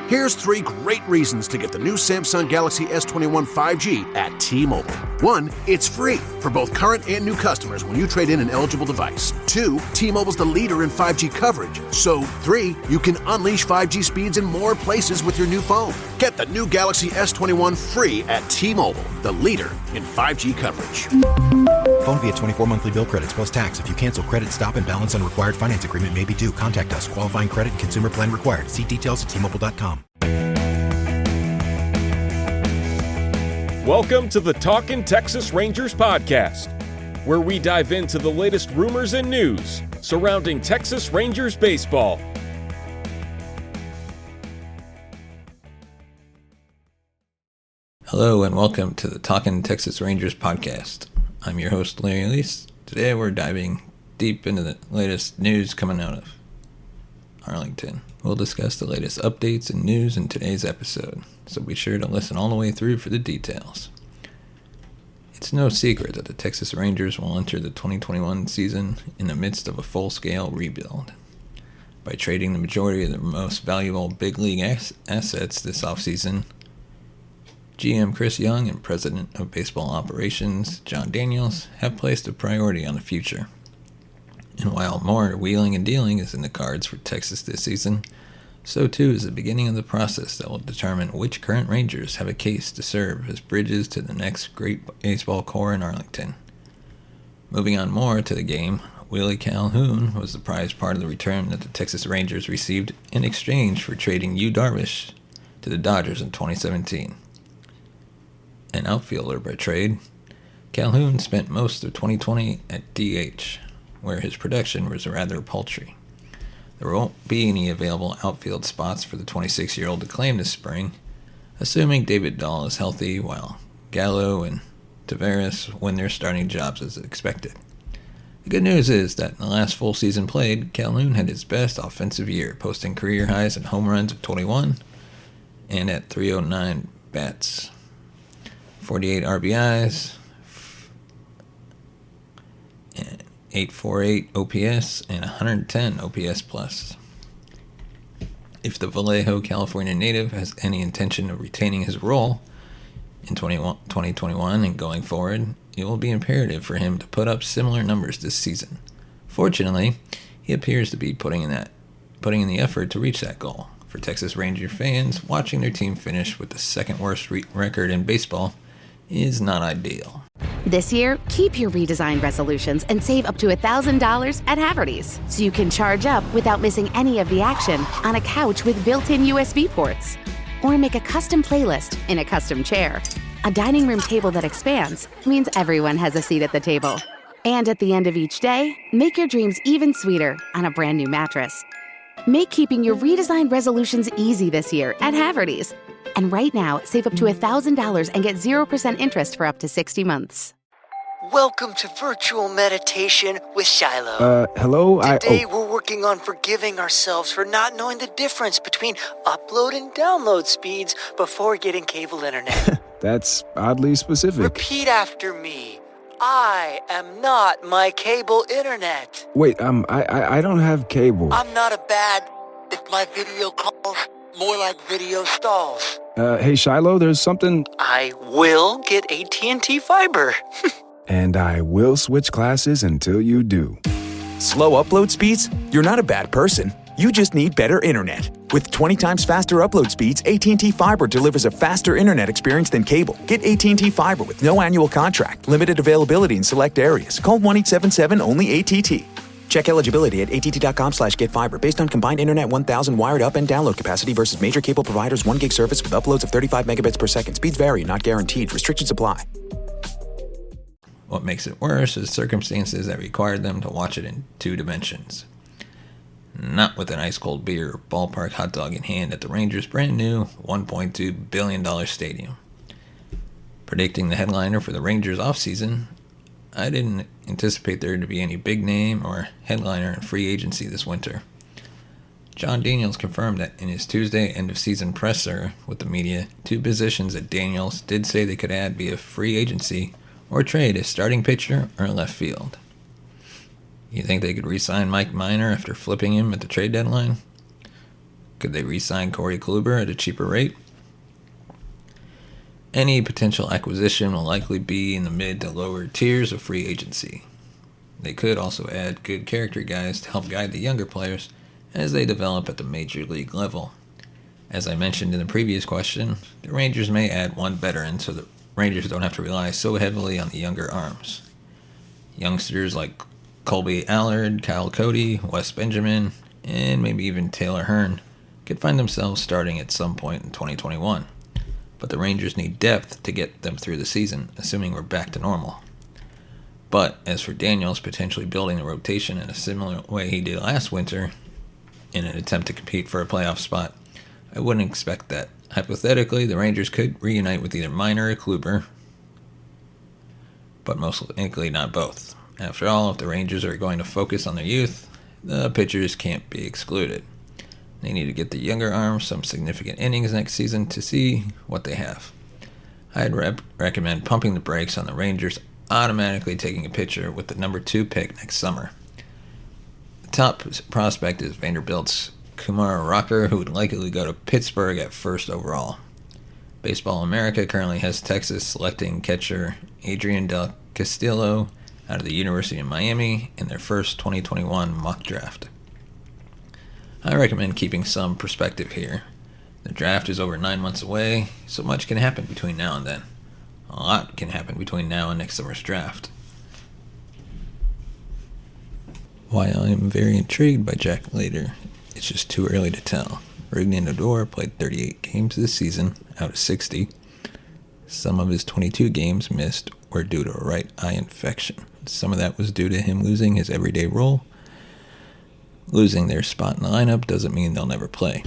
Here's 3 great reasons to get the new Samsung Galaxy S21 5G at T-Mobile. 1, it's free for both current and new customers when you trade in an eligible device. 2, T-Mobile's the leader in 5G coverage. So 3, you can unleash 5G speeds in more places with your new phone. Get the new Galaxy S21 free at T-Mobile, the leader in 5G coverage. Phone via 24 monthly bill credits plus tax. If you cancel credit, stop and balance on required finance agreement may be due. Contact us. Qualifying credit and consumer plan required. See details at T-Mobile.com. Welcome to the Talkin' Texas Rangers podcast, where we dive into the latest rumors and news surrounding Texas Rangers baseball. Hello and welcome to the Talkin' Texas Rangers podcast. I'm your host, Larry Elise. Today we're diving deep into the latest news coming out of Arlington. We'll discuss the latest updates and news in today's episode, so be sure to listen all the way through for the details. It's no secret that the Texas Rangers will enter the 2021 season in the midst of a full-scale rebuild. By trading the majority of their most valuable big league assets this offseason, GM Chris Young and President of Baseball Operations Jon Daniels have placed a priority on the future. And while more wheeling and dealing is in the cards for Texas this season, so too is the beginning of the process that will determine which current Rangers have a case to serve as bridges to the next great baseball core in Arlington. Moving on more to the game, Willie Calhoun was the prized part of the return that the Texas Rangers received in exchange for trading Yu Darvish to the Dodgers in 2017. An outfielder by trade, Calhoun spent most of 2020 at DH, where his production was rather paltry. There won't be any available outfield spots for the 26-year-old to claim this spring, assuming David Dahl is healthy while Gallo and Taveras win their starting jobs as expected. The good news is that in the last full season played, Calhoun had his best offensive year, posting career highs in home runs of 21 and at 309 bats, 48 RBIs, 848 OPS, and 110 OPS plus. If the Vallejo, California native has any intention of retaining his role in 2021 and going forward, it will be imperative for him to put up similar numbers this season. Fortunately, he appears to be putting in the effort to reach that goal. For Texas Ranger fans, watching their team finish with the second worst record in baseball is not ideal. This year, keep your redesigned resolutions and save up to $1,000 at Haverty's, so you can charge up without missing any of the action on a couch with built-in USB ports. Or make a custom playlist in a custom chair. A dining room table that expands means everyone has a seat at the table. And at the end of each day, make your dreams even sweeter on a brand new mattress. Make keeping your redesigned resolutions easy this year at Haverty's. And right now, save up to $1,000 and get 0% interest for up to 60 months. Welcome to Virtual Meditation with Shiloh. Hello? Today we're working on forgiving ourselves for not knowing the difference between upload and download speeds before getting cable internet. That's oddly specific. Repeat after me. I am not my cable internet. Wait, I don't have cable. I'm not a bad... It's my video calls, more like video stalls. Hey Shiloh, there's something... I will get AT&T fiber. And I will switch classes until you do. Slow upload speeds? You're not a bad person. You just need better internet. With 20 times faster upload speeds, AT&T Fiber delivers a faster internet experience than cable. Get AT&T Fiber with no annual contract, limited availability in select areas. Call 1-877-ONLY-ATT. Check eligibility at att.com/getfiber based on combined internet 1000 wired up and download capacity versus major cable providers 1 gig service with uploads of 35 megabits per second. Speeds vary, not guaranteed. Restrictions apply. What makes it worse is circumstances that required them to watch it in 2 dimensions. Not with an ice-cold beer or ballpark hot dog in hand at the Rangers' brand new $1.2 billion stadium. Predicting the headliner for the Rangers offseason, I didn't anticipate there to be any big name or headliner in free agency this winter. Jon Daniels confirmed that in his Tuesday end-of-season presser with the media, 2 positions that Daniels did say they could add via free agency or trade a starting pitcher or left field. You think they could re-sign Mike Minor after flipping him at the trade deadline? Could they re-sign Corey Kluber at a cheaper rate? Any potential acquisition will likely be in the mid to lower tiers of free agency. They could also add good character guys to help guide the younger players as they develop at the major league level. As I mentioned in the previous question, the Rangers may add one veteran so the Rangers don't have to rely so heavily on the younger arms. Youngsters like Colby Allard, Kyle Cody, Wes Benjamin, and maybe even Taylor Hearn could find themselves starting at some point in 2021. But the Rangers need depth to get them through the season, assuming we're back to normal. But as for Daniels potentially building the rotation in a similar way he did last winter, in an attempt to compete for a playoff spot, I wouldn't expect that. Hypothetically, the Rangers could reunite with either Minor or Kluber, but most likely not both. After all, if the Rangers are going to focus on their youth, the pitchers can't be excluded. They need to get the younger arms some significant innings next season to see what they have. I'd recommend pumping the brakes on the Rangers automatically taking a pitcher with the number 2 pick next summer. The top prospect is Vanderbilt's Kumar Rocker, who would likely go to Pittsburgh at first overall. Baseball America currently has Texas selecting catcher Adrian Del Castillo out of the University of Miami in their first 2021 mock draft. I recommend keeping some perspective here. The draft is over 9 months away, so much can happen between now and then. A lot can happen between now and next summer's draft. While I am very intrigued by Jack Leiter, it's just too early to tell. Rougned Odor played 38 games this season out of 60. Some of his 22 games missed were due to a right eye infection. Some of that was due to him losing his everyday role. Losing their spot in the lineup doesn't mean they'll never play.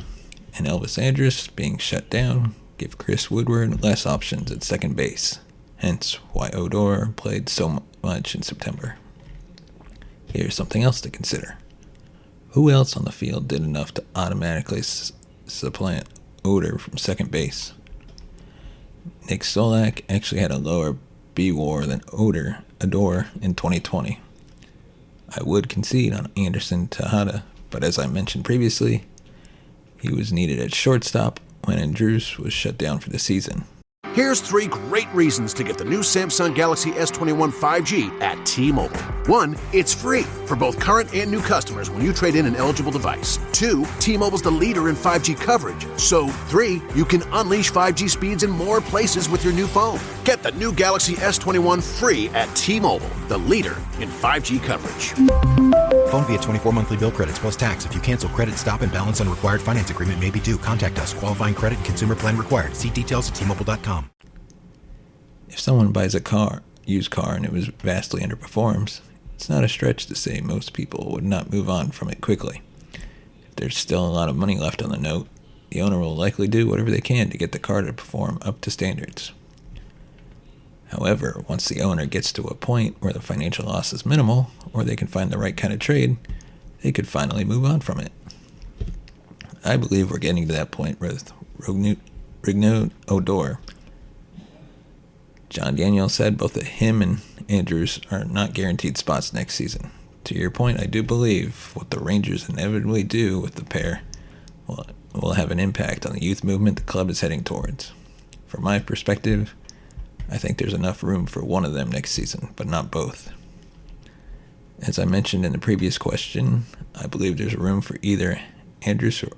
And Elvis Andrus being shut down give Chris Woodward less options at second base, hence why Odor played so much in September. Here's something else to consider. Who else on the field did enough to automatically supplant Odor from second base? Nick Solak actually had a lower B-WAR than Odor in 2020. I would concede on Anderson Tejada, but as I mentioned previously, he was needed at shortstop when Andrus was shut down for the season. Here's 3 great reasons to get the new Samsung Galaxy S21 5G at T-Mobile. 1, it's free for both current and new customers when you trade in an eligible device. 2, T-Mobile's the leader in 5G coverage. So 3, you can unleash 5G speeds in more places with your new phone. Get the new Galaxy S21 free at T-Mobile, the leader in 5G coverage. Phone via 24 monthly bill credits plus tax. If you cancel credit, stop and balance on required finance agreement may be due. Contact us. Qualifying credit and consumer plan required. See details at T-Mobile.com. If someone buys a used car, and it was vastly underperforms, it's not a stretch to say most people would not move on from it quickly. If there's still a lot of money left on the note, the owner will likely do whatever they can to get the car to perform up to standards. However, once the owner gets to a point where the financial loss is minimal, or they can find the right kind of trade, they could finally move on from it. I believe we're getting to that point with Rougned Odor. John Daniels said both him and Andrus are not guaranteed spots next season. To your point, I do believe what the Rangers inevitably do with the pair will have an impact on the youth movement the club is heading towards. From my perspective, I think there's enough room for one of them next season, but not both. As I mentioned in the previous question, I believe there's room for either Andrus or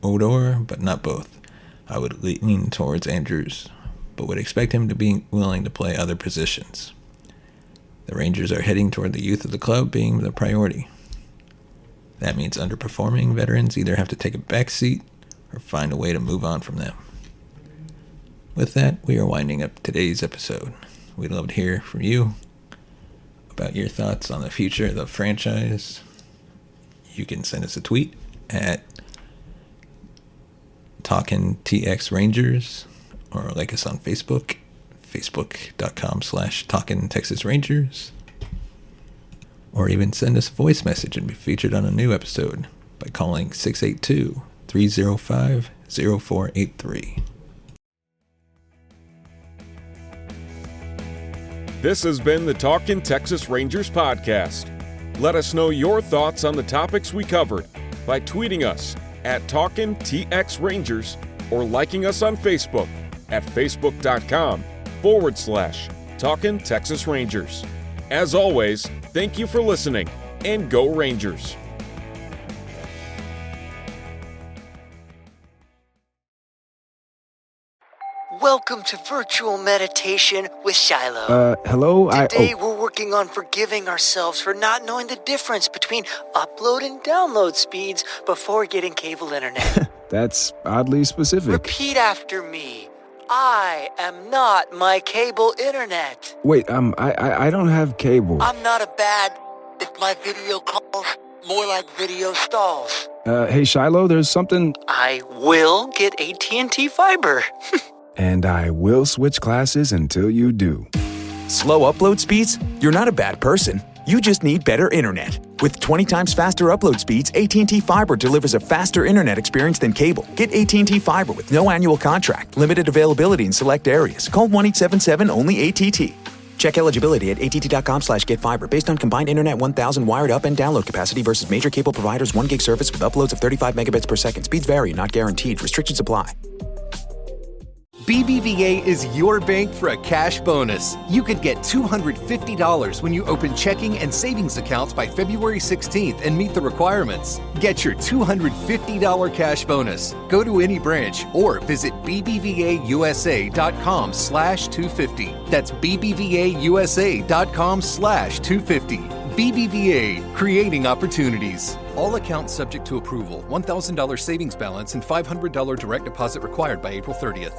Odor, but not both. I would lean towards Andrus, but would expect him to be willing to play other positions. The Rangers are heading toward the youth of the club being the priority. That means underperforming veterans either have to take a back seat or find a way to move on from them. With that, we are winding up today's episode. We'd love to hear from you about your thoughts on the future of the franchise. You can send us a tweet at TalkinTXRangers or like us on Facebook, facebook.com/TalkinTexasRangers, or even send us a voice message and be featured on a new episode by calling 682-305-0483. This has been the Talkin' Texas Rangers podcast. Let us know your thoughts on the topics we covered by tweeting us at Talkin' TX Rangers or liking us on Facebook at facebook.com/Talkin' Texas Rangers. As always, thank you for listening, and go Rangers! Welcome to Virtual Meditation with Shiloh. Hello? Today we're working on forgiving ourselves for not knowing the difference between upload and download speeds before getting cable internet. That's oddly specific. Repeat after me. I am not my cable internet. Wait, I don't have cable. I'm not a bad if my video calls, more like video stalls. Hey Shiloh, there's something... I will get AT&T fiber. And I will switch classes until you do. Slow upload speeds? You're not a bad person. You just need better internet. With 20 times faster upload speeds, AT&T Fiber delivers a faster internet experience than cable. Get AT&T Fiber with no annual contract. Limited availability in select areas. Call 1-877-ONLY-ATT. Check eligibility at att.com/getfiber based on combined internet 1000 wired up and download capacity versus major cable providers 1 gig service with uploads of 35 megabits per second. Speeds vary, not guaranteed. Restrictions apply. BBVA is your bank for a cash bonus. You could get $250 when you open checking and savings accounts by February 16th and meet the requirements. Get your $250 cash bonus. Go to any branch or visit bbvausa.com/250. That's bbvausa.com/250. BBVA, creating opportunities. All accounts subject to approval. $1,000 savings balance and $500 direct deposit required by April 30th.